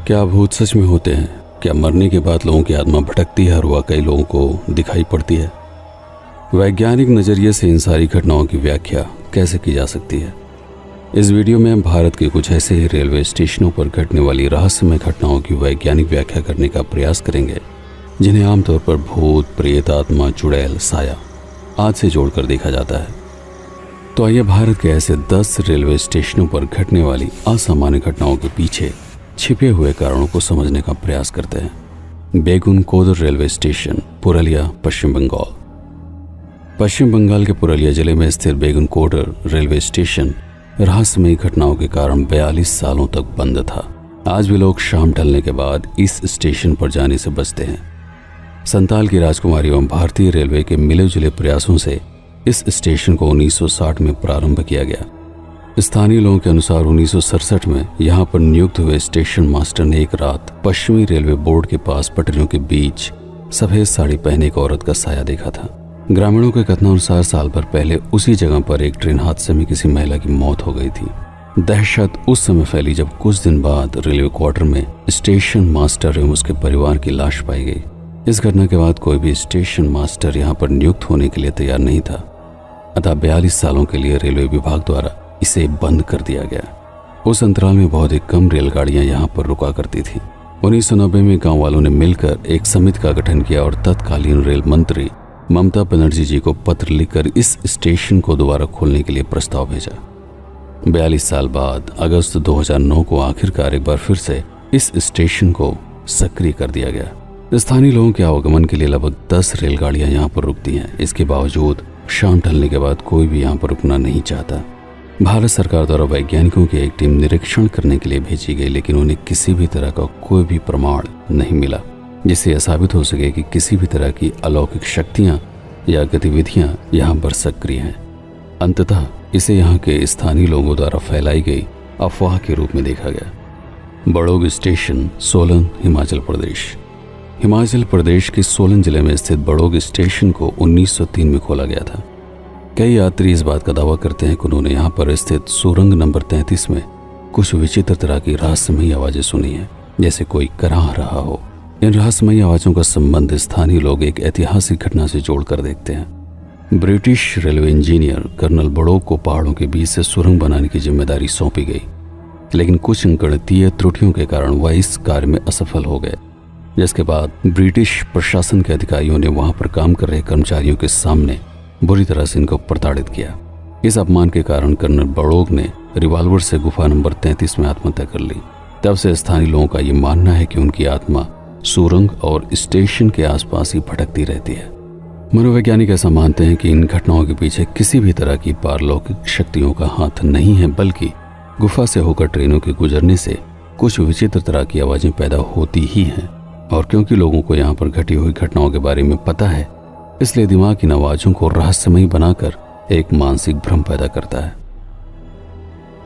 क्या भूत सच में होते हैं? क्या मरने के बाद लोगों की आत्मा भटकती है और वह कई लोगों को दिखाई पड़ती है? वैज्ञानिक नज़रिए से इन सारी घटनाओं की व्याख्या कैसे की जा सकती है? इस वीडियो में हम भारत के कुछ ऐसे ही रेलवे स्टेशनों पर घटने वाली रहस्यमय घटनाओं की वैज्ञानिक व्याख्या करने का प्रयास करेंगे, जिन्हें आमतौर पर भूत, प्रेत, आत्मा, चुड़ैल, साया आदि से जोड़कर देखा जाता है। तो आइए भारत के ऐसे 10 रेलवे स्टेशनों पर घटने वाली असामान्य घटनाओं के पीछे छिपे हुए कारणों को समझने का प्रयास करते हैं। बेगुनकोदर रेलवे स्टेशन, पुरुलिया, पश्चिम बंगाल। पश्चिम बंगाल के पुरुलिया जिले में स्थित बेगुनकोदर रेलवे स्टेशन रहस्यमयी घटनाओं के कारण 42 सालों तक बंद था। आज भी लोग शाम ढलने के बाद इस स्टेशन पर जाने से बचते हैं। संताल की राजकुमारी एवं भारतीय रेलवे के मिले जुले प्रयासों से इस स्टेशन को 1960 में प्रारंभ किया गया। स्थानीय लोगों के अनुसार 1967 में यहाँ पर नियुक्त हुए स्टेशन मास्टर ने एक रात पश्चिमी रेलवे बोर्ड के पास पटरियों के बीच सफेद साड़ी पहने एक औरत का साया देखा था। ग्रामीणों के कथनानुसार साल भर पहले उसी जगह पर एक ट्रेन हादसे में किसी महिला की मौत हो गई थी। दहशत उस समय फैली जब कुछ दिन बाद रेलवे क्वार्टर में स्टेशन मास्टर एवं उसके परिवार की लाश पाई गई। इस घटना के बाद कोई भी स्टेशन मास्टर यहाँ पर नियुक्त होने के लिए तैयार नहीं था, अतः 42 सालों के लिए रेलवे विभाग द्वारा इसे बंद कर दिया गया। उस अंतराल में बहुत ही कम रेलगाड़ियां यहाँ पर रुका करती थी। 1990 में गांव वालों ने मिलकर एक समिति का गठन किया और तत्कालीन रेल मंत्री ममता बनर्जी जी को पत्र लिखकर इस स्टेशन को दोबारा खोलने के लिए प्रस्ताव भेजा। 42 साल बाद अगस्त 2009 को आखिरकार एक बार फिर से इस स्टेशन को सक्रिय कर दिया गया। स्थानीय लोगों के आवागमन के लिए लगभग 10 रेलगाड़ियां यहाँ पर रुकती हैं। इसके बावजूद शाम ढलने के बाद कोई भी यहाँ पर रुकना नहीं चाहता। भारत सरकार द्वारा वैज्ञानिकों की एक टीम निरीक्षण करने के लिए भेजी गई, लेकिन उन्हें किसी भी तरह का कोई भी प्रमाण नहीं मिला जिससे यह साबित हो सके कि किसी भी तरह की अलौकिक शक्तियां या गतिविधियां यहाँ पर सक्रिय हैं। अंततः इसे यहाँ के स्थानीय लोगों द्वारा फैलाई गई अफवाह के रूप में देखा गया। बड़ोग स्टेशन, सोलन, हिमाचल प्रदेश। हिमाचल प्रदेश के सोलन जिले में स्थित बड़ोग स्टेशन को 1903 में खोला गया था। कई यात्री इस बात का दावा करते हैं कि उन्होंने यहाँ पर स्थित सुरंग नंबर 33 में कुछ विचित्र तरह की रहस्यमयी आवाजें सुनी हैं, जैसे कोई कराह रहा हो। इन रहस्यमयी आवाजों का संबंध स्थानीय लोग एक ऐतिहासिक घटना से जोड़कर देखते हैं। British railway engineer colonel Barog को पहाड़ों के बीच से सुरंग बनाने की जिम्मेदारी सौंपी गई, लेकिन कुछ गणितीय त्रुटियों के कारण वह इस कार्य में असफल हो गए, जिसके बाद ब्रिटिश प्रशासन के अधिकारियों ने वहां पर काम कर रहे कर्मचारियों के सामने बुरी तरह से इनको प्रताड़ित किया। इस अपमान के कारण कर्नल बड़ोग ने रिवॉल्वर से गुफा नंबर 33 में आत्महत्या कर ली। तब से स्थानीय लोगों का ये मानना है कि उनकी आत्मा सुरंग और स्टेशन के आसपास ही भटकती रहती है। मनोवैज्ञानिक ऐसा मानते हैं कि इन घटनाओं के पीछे किसी भी तरह की पारलौकिक शक्तियों का हाथ नहीं है, बल्कि गुफा से होकर ट्रेनों के गुजरने से कुछ विचित्र तरह की आवाजें पैदा होती ही हैं। और क्योंकि लोगों को यहाँ पर घटी हुई घटनाओं के बारे में पता है, इसलिए दिमाग इन आवाजों को रहस्यमयी बनाकर एक मानसिक भ्रम पैदा करता है।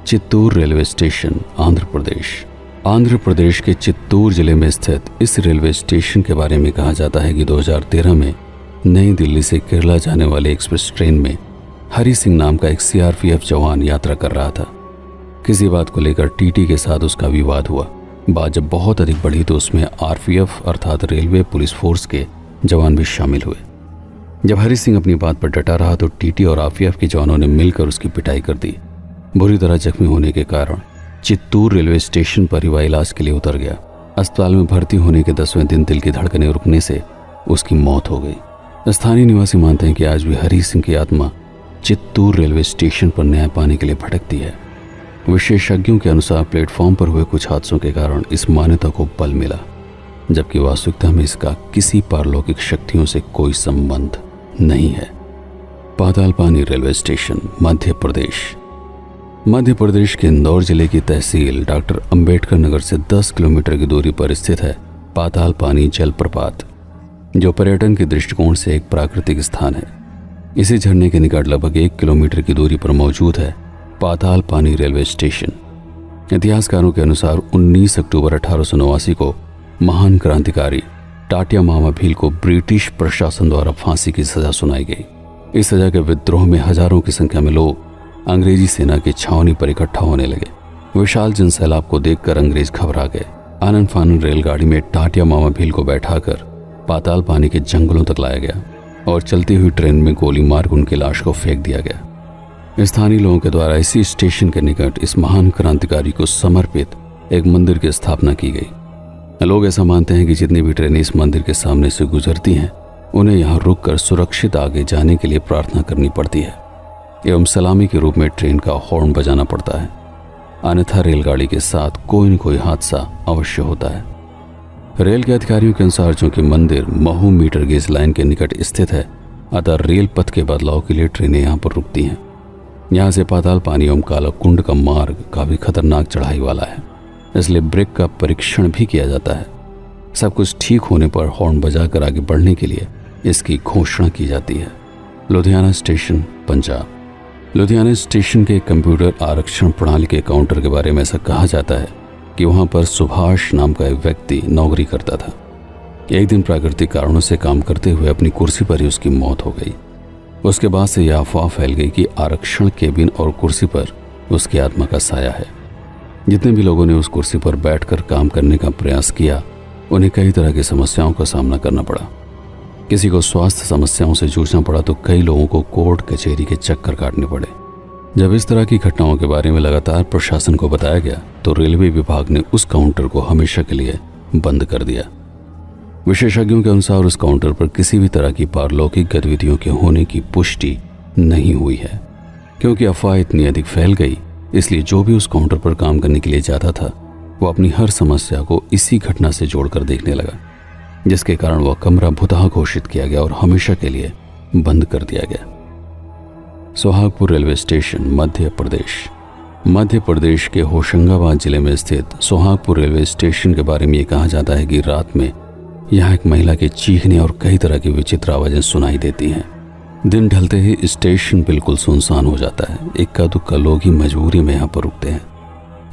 Chittoor railway station, Andhra Pradesh. आंध्र प्रदेश के चित्तूर जिले में स्थित इस रेलवे स्टेशन के बारे में कहा जाता है कि 2013 में नई दिल्ली से केरला जाने वाले एक्सप्रेस ट्रेन में हरि सिंह नाम का एक सीआरपीएफ जवान यात्रा कर रहा था। किसी बात को लेकर टीटी के साथ उसका विवाद हुआ। बात जब बहुत अधिक बढ़ी तो उसमें आरपीएफ अर्थात रेलवे पुलिस फोर्स के जवान भी शामिल हुए। जब हरि सिंह अपनी बात पर डटा रहा तो टीटी और आरपीएफ के जवानों ने मिलकर उसकी पिटाई कर दी। बुरी तरह जख्मी होने के कारण चित्तूर रेलवे स्टेशन पर ही वह इलाज के लिए उतर गया। अस्पताल में भर्ती होने के 10वें दिन दिल की धड़कनें रुकने से उसकी मौत हो गई। स्थानीय निवासी मानते हैं कि आज भी हरि सिंह की आत्मा चित्तूर रेलवे स्टेशन पर न्याय पाने के लिए भटकती है। विशेषज्ञों के अनुसार प्लेटफॉर्म पर हुए कुछ हादसों के कारण इस मान्यता को बल मिला, जबकि वास्तविकता में इसका किसी पारलौकिक शक्तियों से कोई संबंध नहीं है। Patalpani railway station, Madhya Pradesh. मध्य प्रदेश के इंदौर जिले की तहसील डॉक्टर अंबेडकर नगर से 10 किलोमीटर की दूरी पर स्थित है पातालपानी जलप्रपात, जो पर्यटन के दृष्टिकोण से एक प्राकृतिक स्थान है। इसी झरने के निकट लगभग 1 किलोमीटर की दूरी पर मौजूद है पातालपानी रेलवे स्टेशन। इतिहासकारों के अनुसार 19 अक्टूबर 1889 को महान क्रांतिकारी टाटिया मामा भील को ब्रिटिश प्रशासन द्वारा फांसी की सजा सुनाई गई। इस सजा के विद्रोह में हजारों की संख्या में लोग अंग्रेजी सेना की छावनी पर इकट्ठा होने लगे। विशाल जनसैलाब को देखकर अंग्रेज घबरा गए आनन फानन रेलगाड़ी में टाटिया मामा भील को बैठाकर पाताल पानी के जंगलों तक लाया गया और चलती हुई ट्रेन में गोली मारकर उनकी लाश को फेंक दिया गया। स्थानीय लोगों के द्वारा इसी स्टेशन के निकट इस महान क्रांतिकारी को समर्पित एक मंदिर की स्थापना की गई। लोग ऐसा मानते हैं कि जितनी भी ट्रेनें इस मंदिर के सामने से गुजरती हैं उन्हें यहाँ रुककर सुरक्षित आगे जाने के लिए प्रार्थना करनी पड़ती है एवं सलामी के रूप में ट्रेन का हॉर्न बजाना पड़ता है, अन्यथा रेलगाड़ी के साथ कोई न कोई हादसा अवश्य होता है। रेल के अधिकारियों के अनुसार चूंकि मंदिर महू मीटर गेज लाइन के निकट स्थित है, अतः रेल पथ के बदलाव के लिए ट्रेनें यहाँ पर रुकती हैं। यहाँ से पाताल पानी एवं काला कुंड का मार्ग काफी खतरनाक चढ़ाई वाला है, इसलिए ब्रेक का परीक्षण भी किया जाता है। सब कुछ ठीक होने पर हॉर्न बजाकर आगे बढ़ने के लिए इसकी घोषणा की जाती है। लुधियाना स्टेशन, पंजाब। लुधियाना स्टेशन के कंप्यूटर आरक्षण प्रणाली के काउंटर के बारे में ऐसा कहा जाता है कि वहां पर सुभाष नाम का एक व्यक्ति नौकरी करता था। एक दिन प्राकृतिक कारणों से काम करते हुए अपनी कुर्सी पर ही उसकी मौत हो गई। उसके बाद से यह अफवाह फैल गई कि आरक्षण केबिन और कुर्सी पर उसकी आत्मा का साया है। जितने भी लोगों ने उस कुर्सी पर बैठकर काम करने का प्रयास किया, उन्हें कई तरह की समस्याओं का सामना करना पड़ा। किसी को स्वास्थ्य समस्याओं से जूझना पड़ा तो कई लोगों को कोर्ट कचहरी के चक्कर काटने पड़े। जब इस तरह की घटनाओं के बारे में लगातार प्रशासन को बताया गया तो रेलवे विभाग ने उस काउंटर को हमेशा के लिए बंद कर दिया। विशेषज्ञों के अनुसार उस काउंटर पर किसी भी तरह की पारलौकिक गतिविधियों के होने की पुष्टि नहीं हुई है। क्योंकि अफवाह इतनी अधिक फैल गई, इसलिए जो भी उस काउंटर पर काम करने के लिए जाता था वो अपनी हर समस्या को इसी घटना से जोड़कर देखने लगा, जिसके कारण वह कमरा भुतहा घोषित किया गया और हमेशा के लिए बंद कर दिया गया। Sohagpur railway station, Madhya Pradesh. मध्य प्रदेश के होशंगाबाद जिले में स्थित सोहागपुर रेलवे स्टेशन के बारे में ये कहा जाता है कि रात में यहाँ एक महिला के चीखने और कई तरह की विचित्र आवाजें सुनाई देती हैं। दिन ढलते ही स्टेशन बिल्कुल सुनसान हो जाता है। इक्का दुक्का लोग ही मजबूरी में यहाँ पर रुकते हैं।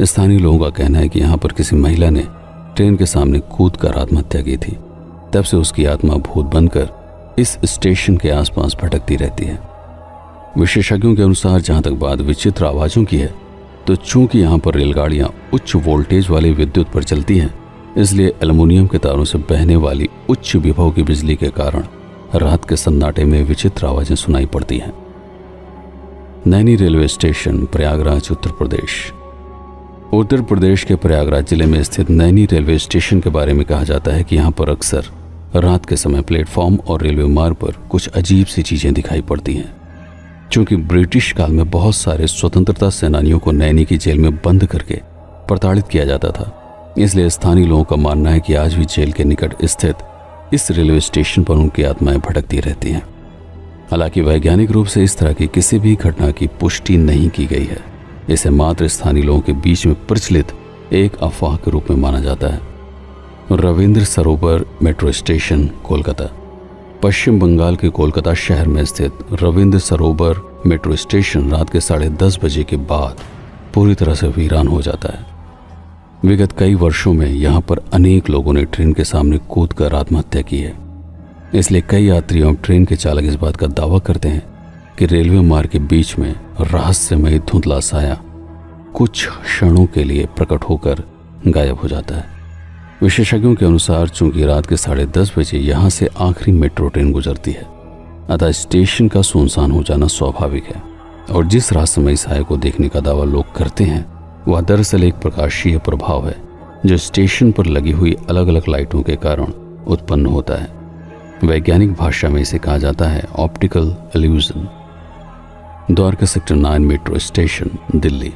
स्थानीय लोगों का कहना है कि यहाँ पर किसी महिला ने ट्रेन के सामने कूद कर आत्महत्या की थी। तब से उसकी आत्मा भूत बनकर इस स्टेशन के आसपास भटकती रहती है। विशेषज्ञों के अनुसार जहां तक बात विचित्र आवाजों की है, तो चूंकि यहाँ पर रेलगाड़ियां उच्च वोल्टेज वाले विद्युत पर चलती हैं, इसलिए एल्युमिनियम के तारों से बहने वाली उच्च विभव की बिजली के कारण रात के सन्नाटे में विचित्र आवाजें सुनाई पड़ती हैं। Naini railway station, Prayagraj, Uttar Pradesh. उत्तर प्रदेश के प्रयागराज जिले में स्थित नैनी रेलवे स्टेशन के बारे में कहा जाता है कि यहाँ पर अक्सर रात के समय प्लेटफॉर्म और रेलवे मार्ग पर कुछ अजीब सी चीजें दिखाई पड़ती हैं। क्योंकि ब्रिटिश काल में बहुत सारे स्वतंत्रता सेनानियों को नैनी की जेल में बंद करके प्रताड़ित किया जाता था, इसलिए स्थानीय लोगों का मानना है कि आज भी जेल के निकट स्थित इस रेलवे स्टेशन पर उनकी आत्माएं भटकती रहती हैं। हालांकि वैज्ञानिक रूप से इस तरह की किसी भी घटना की पुष्टि नहीं की गई है। इसे मात्र स्थानीय लोगों के बीच में प्रचलित एक अफवाह के रूप में माना जाता है। रविंद्र सरोवर मेट्रो स्टेशन, कोलकाता। पश्चिम बंगाल के कोलकाता शहर में स्थित रविंद्र सरोवर मेट्रो स्टेशन रात के 10:30 बजे के बाद पूरी तरह से वीरान हो जाता है। विगत कई वर्षों में यहाँ पर अनेक लोगों ने ट्रेन के सामने कूदकर आत्महत्या की है। इसलिए कई यात्री और ट्रेन के चालक इस बात का दावा करते हैं कि रेलवे मार्ग के बीच में रहस्यमय धुंधला साया कुछ क्षणों के लिए प्रकट होकर गायब हो जाता है। विशेषज्ञों के अनुसार चूंकि रात के 10:30 बजे यहाँ से आखिरी मेट्रो ट्रेन गुजरती है, अतः स्टेशन का सुनसान हो जाना स्वाभाविक है। और जिस रहस्यमय साया को देखने का दावा लोग करते हैं वह दरअसल एक प्रकाशीय प्रभाव है जो स्टेशन पर लगी हुई अलग अलग लाइटों के कारण उत्पन्न होता है। वैज्ञानिक भाषा में इसे कहा जाता है optical illusion. Dwarka sector 9 metro station, Delhi.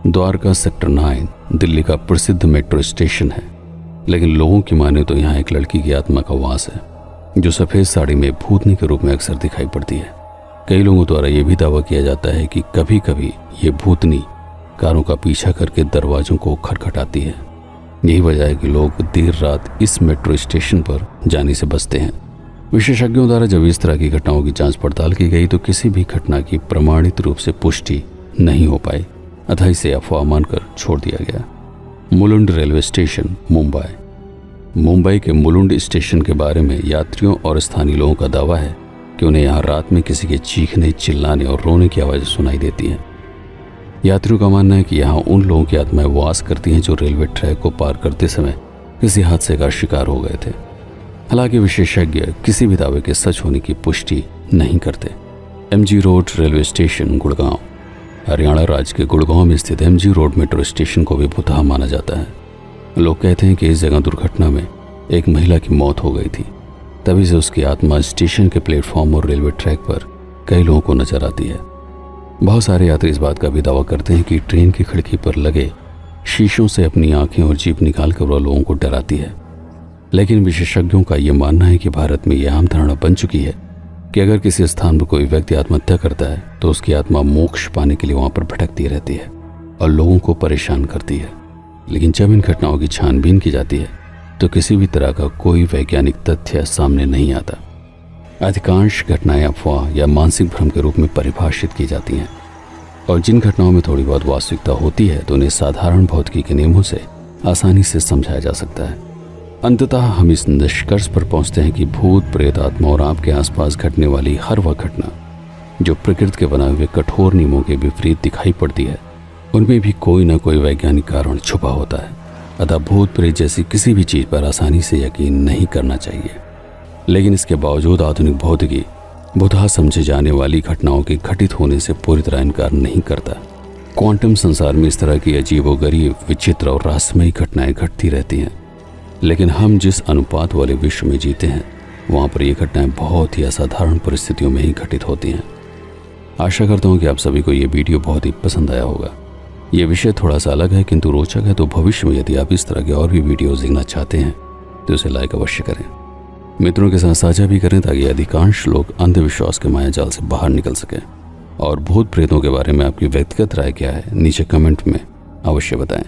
Dwarka sector 9 Delhi का प्रसिद्ध मेट्रो स्टेशन है, लेकिन लोगों की माने तो यहाँ एक लड़की की आत्मा का वास है जो सफेद साड़ी में भूतनी के रूप में अक्सर दिखाई पड़ती है। कई लोगों द्वारा यह भी दावा किया जाता है कि कभी कभी ये भूतनी कारों का पीछा करके दरवाजों को खटखटाती है। यही वजह है कि लोग देर रात इस मेट्रो स्टेशन पर जाने से बचते हैं। विशेषज्ञों द्वारा जब इस तरह की घटनाओं की जांच पड़ताल की गई तो किसी भी घटना की प्रमाणित रूप से पुष्टि नहीं हो पाई, अतः इसे अफवाह मानकर छोड़ दिया गया। Mulund railway station, Mumbai. मुंबई के मुलुंड स्टेशन के बारे में यात्रियों और स्थानीय लोगों का दावा है कि उन्हें यहाँ रात में किसी के चीखने, चिल्लाने और रोने की आवाज़ें सुनाई देती हैं। यात्रियों का मानना है कि यहाँ उन लोगों की आत्माएं वास करती हैं जो रेलवे ट्रैक को पार करते समय किसी हादसे का शिकार हो गए थे। हालांकि विशेषज्ञ किसी भी दावे के सच होने की पुष्टि नहीं करते। MG road railway station Gurgaon. Haryana राज्य के गुड़गांव में स्थित MG रोड मेट्रो स्टेशन को भी भूतहा माना जाता है। लोग कहते हैं कि इस जगह दुर्घटना में एक महिला की मौत हो गई थी। तभी से उसकी आत्मा स्टेशन के प्लेटफॉर्म और रेलवे ट्रैक पर कई लोगों को नजर आती है। बहुत सारे यात्री इस बात का भी दावा करते हैं कि ट्रेन की खिड़की पर लगे शीशों से अपनी आंखें और जीभ निकाल कर वह लोगों को डराती है। लेकिन विशेषज्ञों का यह मानना है कि भारत में यह आम धारणा बन चुकी है कि अगर किसी स्थान पर कोई व्यक्ति आत्महत्या करता है तो उसकी आत्मा मोक्ष पाने के लिए वहां पर भटकती रहती है और लोगों को परेशान करती है। लेकिन जब इन घटनाओं की छानबीन की जाती है तो किसी भी तरह का कोई वैज्ञानिक तथ्य सामने नहीं आता। अधिकांश घटनाएं अफवाह या मानसिक भ्रम के रूप में परिभाषित की जाती हैं और जिन घटनाओं में थोड़ी बहुत वास्तविकता होती है तो उन्हें साधारण भौतिकी के नियमों से आसानी से समझाया जा सकता है। अंततः हम इस निष्कर्ष पर पहुंचते हैं कि भूत प्रेत आत्मा और आपके आसपास घटने वाली हर वह घटना जो प्रकृति के बनाए हुए कठोर नियमों के विपरीत दिखाई पड़ती है, उनमें भी कोई न कोई वैज्ञानिक कारण छुपा होता है। अतः भूत प्रेत जैसी किसी भी चीज पर आसानी से यकीन नहीं करना चाहिए। लेकिन इसके बावजूद आधुनिक भौतिकी भूतहा समझे जाने वाली घटनाओं के घटित होने से पूरी तरह इनकार नहीं करता। क्वांटम संसार में इस तरह की अजीबोगरीब, विचित्र और रहस्यमयी घटनाएं घटती रहती हैं। लेकिन हम जिस अनुपात वाले विश्व में जीते हैं वहाँ पर ये घटनाएं बहुत ही असाधारण परिस्थितियों में ही घटित होती हैं। आशा करता हूँ कि आप सभी को ये वीडियो बहुत ही पसंद आया होगा। ये विषय थोड़ा सा अलग है किंतु रोचक है, तो भविष्य में यदि आप इस तरह के और भी वीडियोज़ देखना चाहते हैं तो इसे लाइक अवश्य करें, मित्रों के साथ साझा भी करें ताकि अधिकांश लोग अंधविश्वास के मायाजाल से बाहर निकल सकें। और भूत प्रेतों के बारे में आपकी व्यक्तिगत राय क्या है नीचे कमेंट में अवश्य बताएं।